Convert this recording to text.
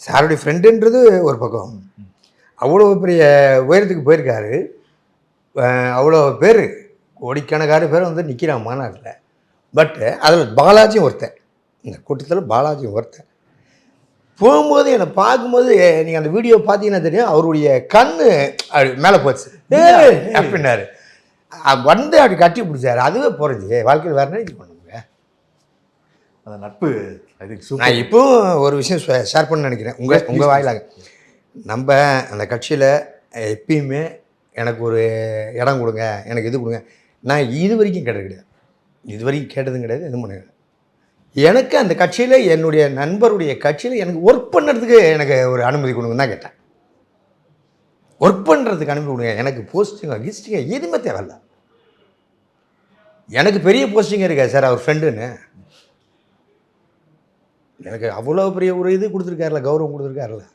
சாருடைய ஃப்ரெண்டுன்றது ஒரு பக்கம். அவ்வளோ பெரிய உயரத்துக்கு போயிருக்காரு. அவ்வளோ பேர் கோடிக்கணக்கான பேர் வந்து நிற்கிறான் மாநாட்டில். பட்டு அதில் பாலாஜியும் ஒருத்தன். இந்த கூட்டத்தில் பாலாஜியும் ஒருத்தன். போகும்போது என்னை பார்க்கும்போது நீங்கள் அந்த வீடியோ பார்த்தீங்கன்னா தெரியும், அவருடைய கண்ணு அப்படி மேலே போச்சு. அப்படின்னாரு. வந்து அப்படி கட்டி பிடிச்சாரு. அதுவே போகிறது வாழ்க்கையில் வேறு என்ன பண்ணுங்க. அந்த நட்பு நான் இப்போவும் ஒரு விஷயம் ஷேர் பண்ண நினைக்கிறேன் உங்கள் வாயிலாக. நம்ம அந்த கட்சியில் எப்பயுமே எனக்கு ஒரு இடம் கொடுங்க, எனக்கு இது கொடுங்க, நான் இது வரைக்கும் கேட்டது கிடையாது. இது வரைக்கும் கேட்டதும் கிடையாது, எதுவும் பண்ண. எனக்கு அந்த கட்சியில் என்னுடைய நண்பருடைய கட்சியில் எனக்கு ஒர்க் பண்ணுறதுக்கு எனக்கு ஒரு அனுமதி கொடுங்கன்னு தான் கேட்டேன். ஒர்க் பண்ணுறதுக்கு அனுமதி கொடுங்க, எனக்கு போஸ்டிங்க கிஸ்டிங்க எதுவுமே தேவையில்ல. எனக்கு பெரிய போஸ்டிங் இருக்கா சார், அவர் ஃப்ரெண்டுன்னு. எனக்கு அவ்வளோ பெரிய ஒரு இது கொடுத்துருக்காருல, கௌரவம் கொடுத்துருக்காருல.